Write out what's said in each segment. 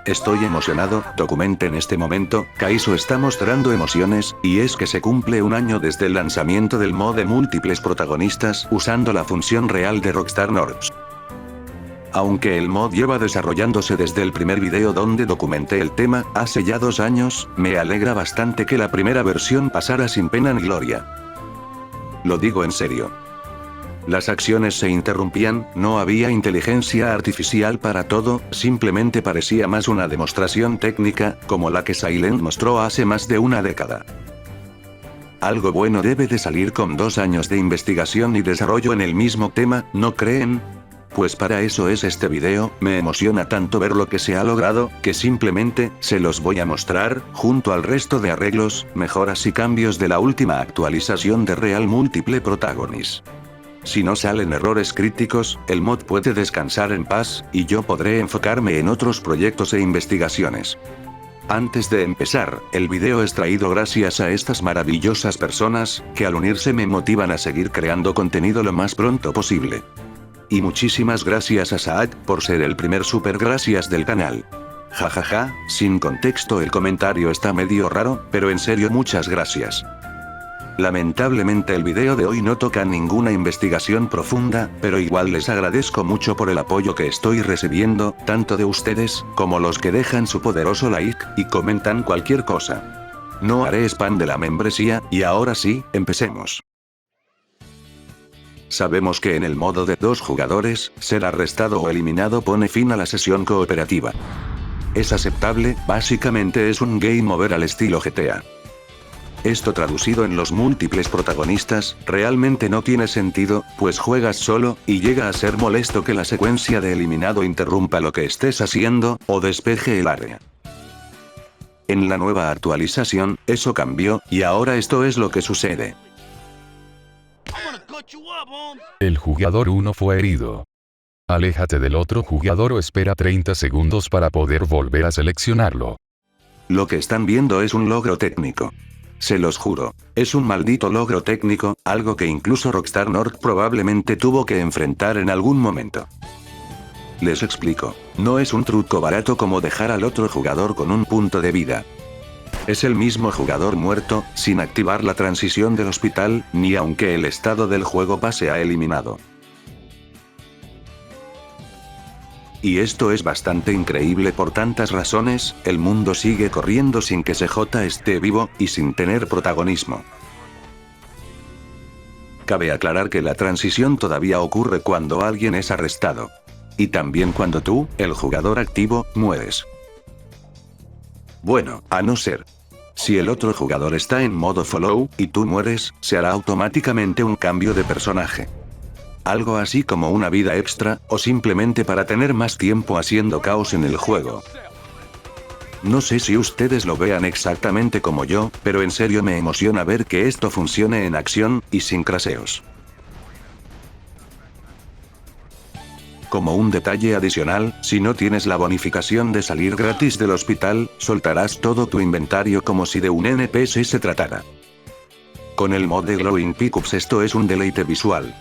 Estoy emocionado, documente en este momento, Kaizo está mostrando emociones, y es que se cumple un año desde el lanzamiento del mod de múltiples protagonistas usando la función real de Rockstar North. Aunque el mod lleva desarrollándose desde el primer video donde documenté el tema, hace ya 2 años, me alegra bastante que la primera versión pasara sin pena ni gloria. Lo digo en serio. Las acciones se interrumpían, no había inteligencia artificial para todo, simplemente parecía más una demostración técnica, como la que Silent mostró hace más de una década. Algo bueno debe de salir con 2 años de investigación y desarrollo en el mismo tema, ¿no creen? Pues para eso es este video, me emociona tanto ver lo que se ha logrado, que simplemente, se los voy a mostrar, junto al resto de arreglos, mejoras y cambios de la última actualización de Real Multiple Protagonist. Si no salen errores críticos, el mod puede descansar en paz, y yo podré enfocarme en otros proyectos e investigaciones. Antes de empezar, el video es traído gracias a estas maravillosas personas, que al unirse me motivan a seguir creando contenido lo más pronto posible. Y muchísimas gracias a Saad, por ser el primer super gracias del canal. Jajaja, sin contexto el comentario está medio raro, pero en serio muchas gracias. Lamentablemente el video de hoy no toca ninguna investigación profunda, pero igual les agradezco mucho por el apoyo que estoy recibiendo, tanto de ustedes, como los que dejan su poderoso like, y comentan cualquier cosa. No haré spam de la membresía, y ahora sí, empecemos. Sabemos que en el modo de 2 jugadores, ser arrestado o eliminado pone fin a la sesión cooperativa. Es aceptable, básicamente es un game over al estilo GTA. Esto traducido en los múltiples protagonistas, realmente no tiene sentido, pues juegas solo, y llega a ser molesto que la secuencia de eliminado interrumpa lo que estés haciendo, o despeje el área. En la nueva actualización, eso cambió, y ahora esto es lo que sucede. El jugador 1 fue herido. Aléjate del otro jugador o espera 30 segundos para poder volver a seleccionarlo. Lo que están viendo es un logro técnico. Se los juro, es un maldito logro técnico, algo que incluso Rockstar North probablemente tuvo que enfrentar en algún momento. Les explico, no es un truco barato como dejar al otro jugador con un punto de vida. Es el mismo jugador muerto, sin activar la transición del hospital, ni aunque el estado del juego pase a eliminado. Y esto es bastante increíble por tantas razones, el mundo sigue corriendo sin que CJ esté vivo, y sin tener protagonismo. Cabe aclarar que la transición todavía ocurre cuando alguien es arrestado. Y también cuando tú, el jugador activo, mueres. Bueno, a no ser. Si el otro jugador está en modo follow, y tú mueres, se hará automáticamente un cambio de personaje. Algo así como una vida extra, o simplemente para tener más tiempo haciendo caos en el juego. No sé si ustedes lo vean exactamente como yo, pero en serio me emociona ver que esto funcione en acción, y sin craseos. Como un detalle adicional, si no tienes la bonificación de salir gratis del hospital, soltarás todo tu inventario como si de un NPC se tratara. Con el mod de Glowing Pickups esto es un deleite visual.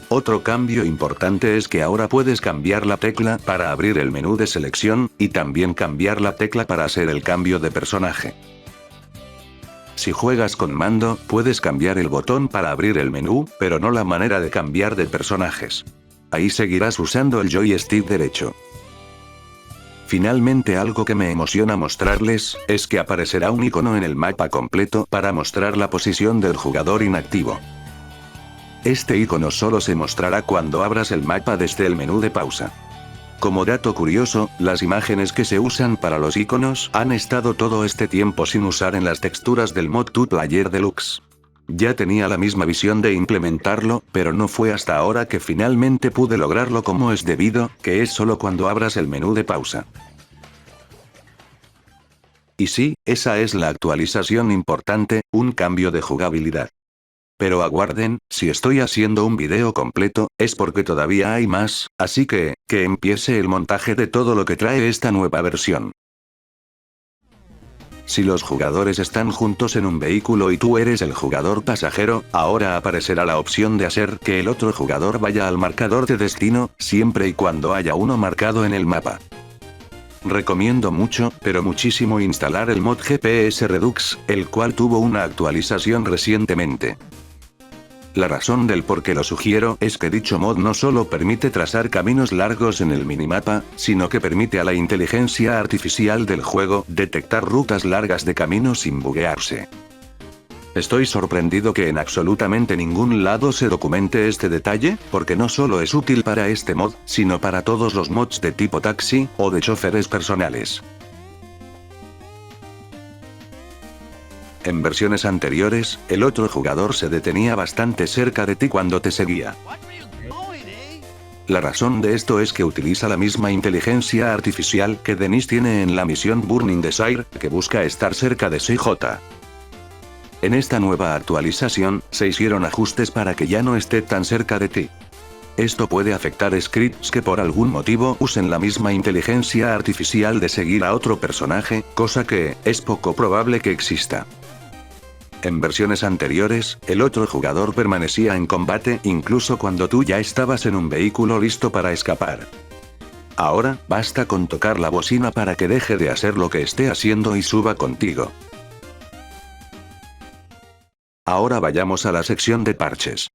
Otro cambio importante es que ahora puedes cambiar la tecla para abrir el menú de selección, y también cambiar la tecla para hacer el cambio de personaje. Si juegas con mando, puedes cambiar el botón para abrir el menú, pero no la manera de cambiar de personajes. Ahí seguirás usando el joystick derecho. Finalmente algo que me emociona mostrarles, es que aparecerá un icono en el mapa completo para mostrar la posición del jugador inactivo. Este icono solo se mostrará cuando abras el mapa desde el menú de pausa. Como dato curioso, las imágenes que se usan para los iconos han estado todo este tiempo sin usar en las texturas del mod 2 Player Deluxe. Ya tenía la misma visión de implementarlo, pero no fue hasta ahora que finalmente pude lograrlo como es debido, que es solo cuando abras el menú de pausa. Y sí, esa es la actualización importante, un cambio de jugabilidad. Pero aguarden, si estoy haciendo un video completo, es porque todavía hay más, así que empiece el montaje de todo lo que trae esta nueva versión. Si los jugadores están juntos en un vehículo y tú eres el jugador pasajero, ahora aparecerá la opción de hacer que el otro jugador vaya al marcador de destino, siempre y cuando haya uno marcado en el mapa. Recomiendo mucho, pero muchísimo instalar el mod GPS Redux, el cual tuvo una actualización recientemente. La razón del por qué lo sugiero es que dicho mod no solo permite trazar caminos largos en el minimapa, sino que permite a la inteligencia artificial del juego detectar rutas largas de camino sin buguearse. Estoy sorprendido que en absolutamente ningún lado se documente este detalle, porque no solo es útil para este mod, sino para todos los mods de tipo taxi, o de choferes personales. En versiones anteriores, el otro jugador se detenía bastante cerca de ti cuando te seguía. La razón de esto es que utiliza la misma inteligencia artificial que Denise tiene en la misión Burning Desire, que busca estar cerca de CJ. En esta nueva actualización, se hicieron ajustes para que ya no esté tan cerca de ti. Esto puede afectar scripts que por algún motivo usen la misma inteligencia artificial de seguir a otro personaje, cosa que es poco probable que exista. En versiones anteriores, el otro jugador permanecía en combate incluso cuando tú ya estabas en un vehículo listo para escapar. Ahora, basta con tocar la bocina para que deje de hacer lo que esté haciendo y suba contigo. Ahora vayamos a la sección de parches.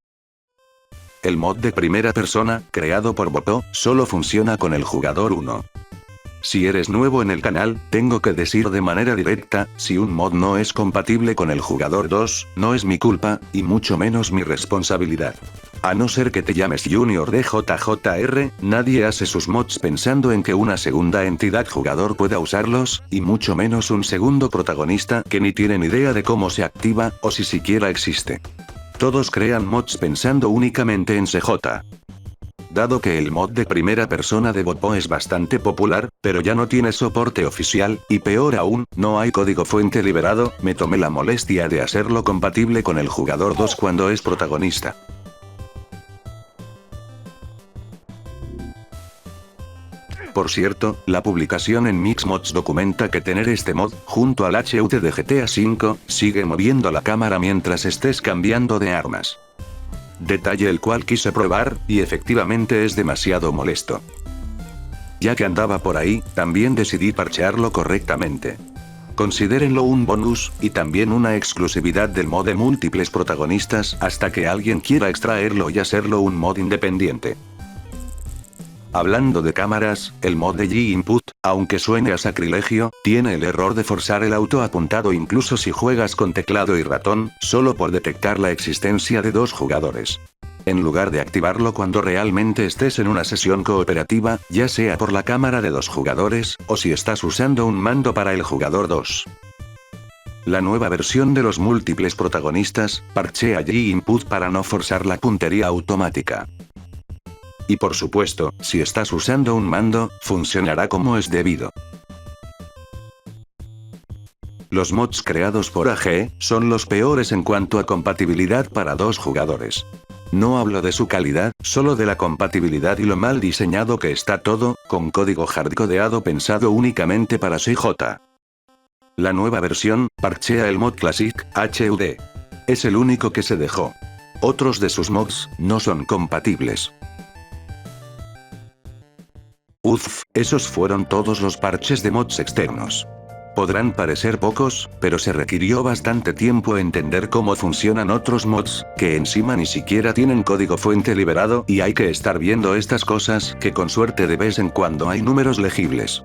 El mod de primera persona, creado por Bopo, solo funciona con el jugador 1. Si eres nuevo en el canal, tengo que decir de manera directa, si un mod no es compatible con el jugador 2, no es mi culpa, y mucho menos mi responsabilidad. A no ser que te llames Junior de JJR, nadie hace sus mods pensando en que una segunda entidad jugador pueda usarlos, y mucho menos un segundo protagonista que ni tiene ni idea de cómo se activa, o si siquiera existe. Todos crean mods pensando únicamente en CJ. Dado que el mod de primera persona de Bopo es bastante popular, pero ya no tiene soporte oficial, y peor aún, no hay código fuente liberado, me tomé la molestia de hacerlo compatible con el jugador 2 cuando es protagonista. Por cierto, la publicación en Mixmods documenta que tener este mod, junto al HUD de GTA V, sigue moviendo la cámara mientras estés cambiando de armas. Detalle el cual quise probar, y efectivamente es demasiado molesto. Ya que andaba por ahí, también decidí parchearlo correctamente. Considérenlo un bonus, y también una exclusividad del mod de múltiples protagonistas hasta que alguien quiera extraerlo y hacerlo un mod independiente. Hablando de cámaras, el mod de G-Input, aunque suene a sacrilegio, tiene el error de forzar el auto apuntado incluso si juegas con teclado y ratón, solo por detectar la existencia de dos jugadores. En lugar de activarlo cuando realmente estés en una sesión cooperativa, ya sea por la cámara de dos jugadores, o si estás usando un mando para el jugador 2. La nueva versión de los múltiples protagonistas, parchea G-Input para no forzar la puntería automática. Y por supuesto, si estás usando un mando, funcionará como es debido. Los mods creados por AG son los peores en cuanto a compatibilidad para dos jugadores. No hablo de su calidad, solo de la compatibilidad y lo mal diseñado que está todo, con código hardcodeado pensado únicamente para CJ. La nueva versión, parchea el mod Classic, HUD. Es el único que se dejó. Otros de sus mods, no son compatibles. Esos fueron todos los parches de mods externos. Podrán parecer pocos, pero se requirió bastante tiempo entender cómo funcionan otros mods, que encima ni siquiera tienen código fuente liberado y hay que estar viendo estas cosas que con suerte de vez en cuando hay números legibles.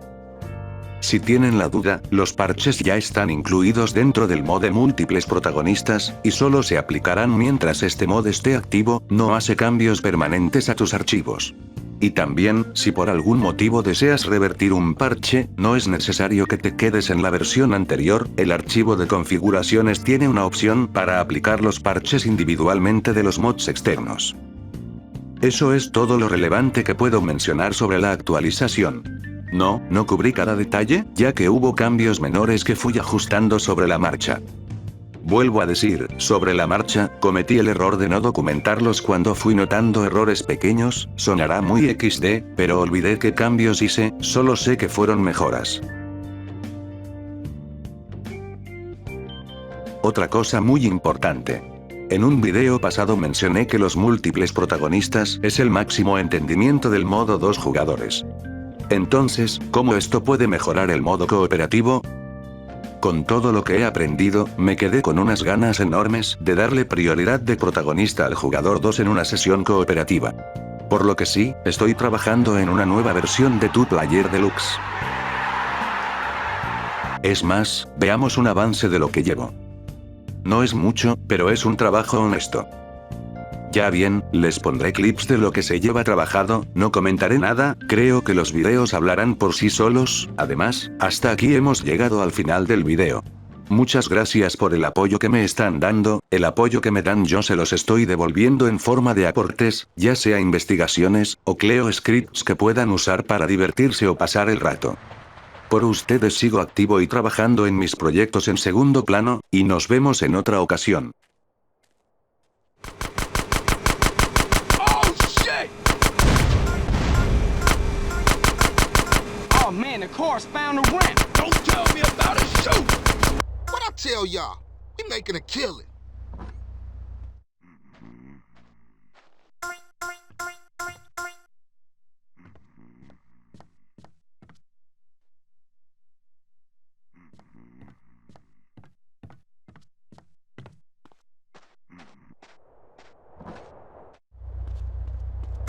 Si tienen la duda, los parches ya están incluidos dentro del mod de múltiples protagonistas, y solo se aplicarán mientras este mod esté activo, no hace cambios permanentes a tus archivos. Y también, si por algún motivo deseas revertir un parche, no es necesario que te quedes en la versión anterior, el archivo de configuraciones tiene una opción para aplicar los parches individualmente de los mods externos. Eso es todo lo relevante que puedo mencionar sobre la actualización. No cubrí cada detalle, ya que hubo cambios menores que fui ajustando sobre la marcha. Vuelvo a decir, sobre la marcha, cometí el error de no documentarlos cuando fui notando errores pequeños, sonará muy XD, pero olvidé qué cambios hice, solo sé que fueron mejoras. Otra cosa muy importante. En un video pasado mencioné que los múltiples protagonistas es el máximo entendimiento del modo 2 jugadores. Entonces, ¿cómo esto puede mejorar el modo cooperativo? Con todo lo que he aprendido, me quedé con unas ganas enormes de darle prioridad de protagonista al jugador 2 en una sesión cooperativa. Por lo que sí, estoy trabajando en una nueva versión de 2Player Deluxe. Es más, veamos un avance de lo que llevo. No es mucho, pero es un trabajo honesto. Ya bien, les pondré clips de lo que se lleva trabajado, no comentaré nada, creo que los videos hablarán por sí solos, además, hasta aquí hemos llegado al final del video. Muchas gracias por el apoyo que me están dando, el apoyo que me dan yo se los estoy devolviendo en forma de aportes, ya sea investigaciones, o creo scripts que puedan usar para divertirse o pasar el rato. Por ustedes sigo activo y trabajando en mis proyectos en segundo plano, y nos vemos en otra ocasión. Oh man, the car's found a ramp. Don't tell me about it, shoot! What I tell y'all? We making a killing.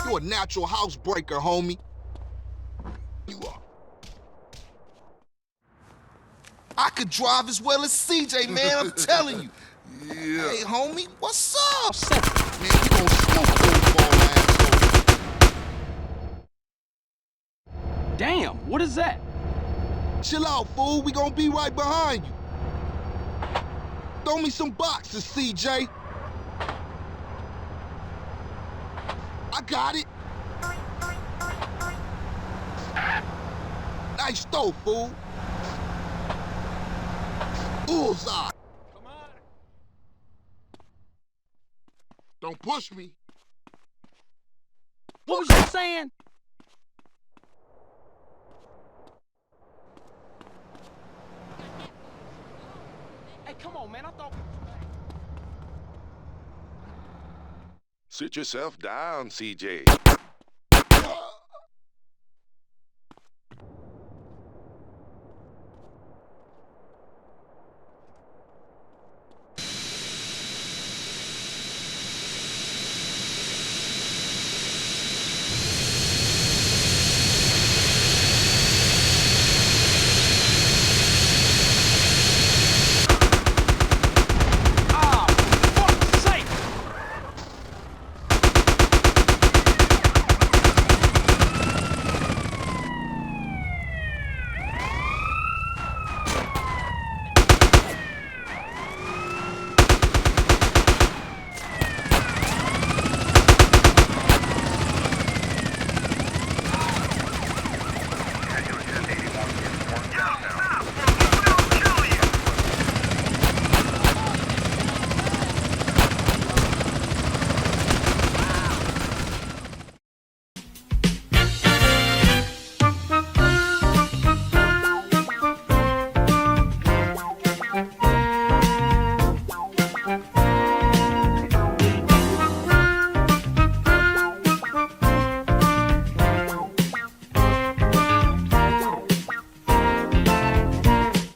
You a natural housebreaker, homie. You are. I could drive as well as CJ, man, I'm telling you. Yeah. Hey, homie, what's up? Man, you gon' smoke football, asshole. damn, what is that? Chill out, fool. We gon' be right behind you. Throw me some boxes, CJ. I got it. Nice throw, fool. Bullseye. Come on. Don't push me. What was you saying? Hey, come on, man, I thought... Sit yourself down, CJ.